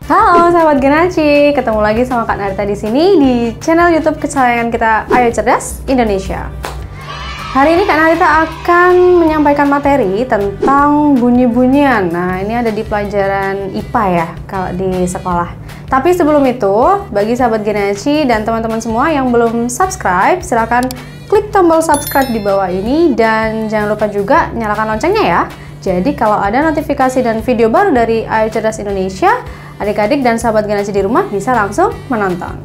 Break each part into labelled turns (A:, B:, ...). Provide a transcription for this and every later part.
A: Halo sahabat Genaci, ketemu lagi sama Kak Narita di sini di channel YouTube kesayangan kita, Ayo Cerdas Indonesia. Hari ini Kak Narita akan menyampaikan materi tentang bunyi-bunyian. Nah, ini ada di pelajaran IPA ya, kalau di sekolah. Tapi sebelum itu, bagi sahabat Genaci dan teman-teman semua yang belum subscribe, silakan klik tombol subscribe di bawah ini dan jangan lupa juga nyalakan loncengnya ya. Jadi kalau ada notifikasi dan video baru dari Ayo Cerdas Indonesia, adik-adik dan sahabat Genaci di rumah bisa langsung menonton.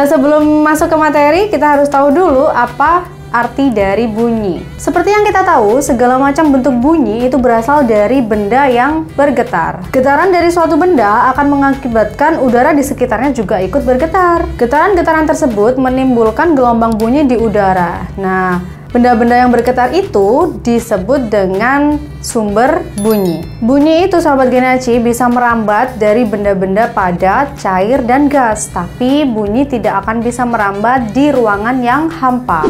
A: Sebelum masuk ke materi, kita harus tahu dulu apa arti dari bunyi. Seperti yang kita tahu, segala macam bentuk bunyi itu berasal dari benda yang bergetar. Getaran dari suatu benda akan mengakibatkan udara di sekitarnya juga ikut bergetar. Getaran-getaran tersebut menimbulkan gelombang bunyi di udara. Nah, benda-benda yang bergetar itu disebut dengan sumber bunyi. Bunyi itu sahabat Genaci bisa merambat dari benda-benda padat, cair, dan gas. Tapi bunyi tidak akan bisa merambat di ruangan yang hampa.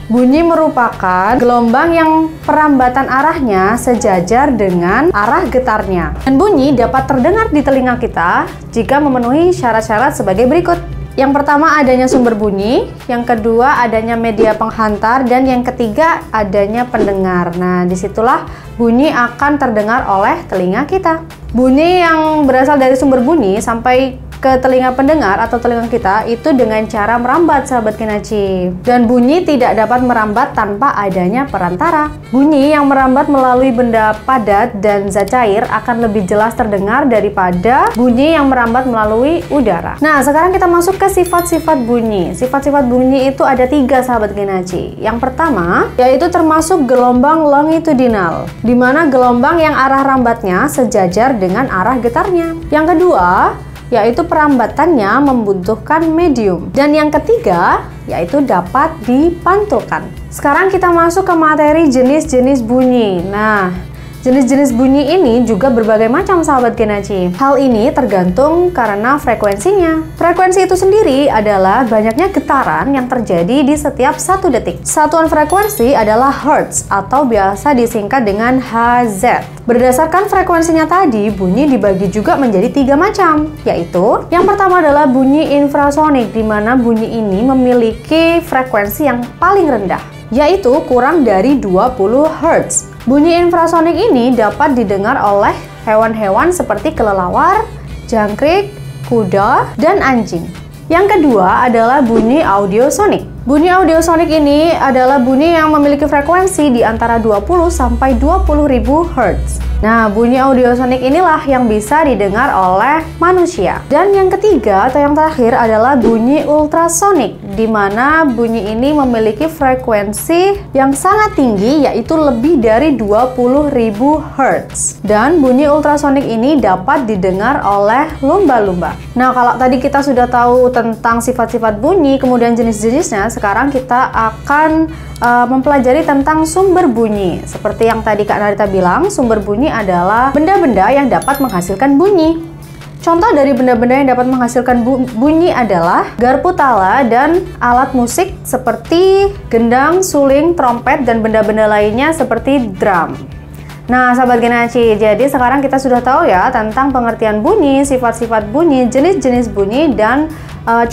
A: Bunyi merupakan gelombang yang perambatan arahnya sejajar dengan arah getarnya. Dan bunyi dapat terdengar di telinga kita jika memenuhi syarat-syarat sebagai berikut. Yang pertama adanya sumber bunyi, yang kedua adanya media penghantar, dan yang ketiga adanya pendengar. Nah, disitulah bunyi akan terdengar oleh telinga kita. Bunyi yang berasal dari sumber bunyi sampai ke telinga pendengar atau telinga kita itu dengan cara merambat sahabat Genaci. Dan bunyi tidak dapat merambat tanpa adanya perantara. Bunyi yang merambat melalui benda padat dan zat cair akan lebih jelas terdengar daripada bunyi yang merambat melalui udara. Nah, sekarang kita masuk ke sifat-sifat bunyi. Sifat-sifat bunyi itu ada 3 sahabat Genaci. Yang pertama yaitu termasuk gelombang longitudinal, di mana gelombang yang arah rambatnya sejajar dengan arah getarnya. Yang kedua yaitu perambatannya membutuhkan medium. Dan yang ketiga, yaitu dapat dipantulkan. Sekarang kita masuk ke materi jenis-jenis bunyi. Nah, jenis-jenis bunyi ini juga berbagai macam sahabat Genaci. Hal ini tergantung karena frekuensinya. Frekuensi itu sendiri adalah banyaknya getaran yang terjadi di setiap 1 detik. Satuan frekuensi adalah Hertz atau biasa disingkat dengan Hz. Berdasarkan frekuensinya tadi, bunyi dibagi juga menjadi 3 macam, yaitu yang pertama adalah bunyi infrasonik, di mana bunyi ini memiliki frekuensi yang paling rendah, yaitu kurang dari 20 Hz. Bunyi infrasonik ini dapat didengar oleh hewan-hewan seperti kelelawar, jangkrik, kuda, dan anjing. Yang kedua adalah bunyi audiosonik. Bunyi audiosonik ini adalah bunyi yang memiliki frekuensi di antara 20 sampai 20.000 Hz. Nah, bunyi audiosonik inilah yang bisa didengar oleh manusia. Dan yang ketiga atau yang terakhir adalah bunyi ultrasonik, di mana bunyi ini memiliki frekuensi yang sangat tinggi, yaitu lebih dari 20.000 Hz. Dan bunyi ultrasonik ini dapat didengar oleh lumba-lumba. Nah, kalau tadi kita sudah tahu tentang sifat-sifat bunyi, kemudian jenis-jenisnya, sekarang kita akan mempelajari tentang sumber bunyi. Seperti yang tadi Kak Narita bilang, sumber bunyi adalah benda-benda yang dapat menghasilkan bunyi. Contoh dari benda-benda yang dapat menghasilkan bunyi adalah garpu tala dan alat musik seperti gendang, suling, trompet, dan benda-benda lainnya seperti drum. Nah, sahabat Genaci, jadi sekarang kita sudah tahu ya tentang pengertian bunyi, sifat-sifat bunyi, jenis-jenis bunyi, dan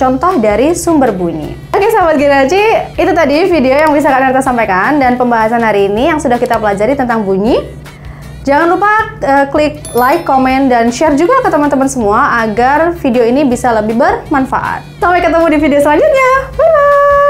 A: contoh dari sumber bunyi. Oke sahabat Genaci, itu tadi video yang bisa Kak Narita sampaikan dan pembahasan hari ini yang sudah kita pelajari tentang bunyi. Jangan lupa klik like, komen, dan share juga ke teman-teman semua agar video ini bisa lebih bermanfaat. Sampai ketemu di video selanjutnya. Bye-bye!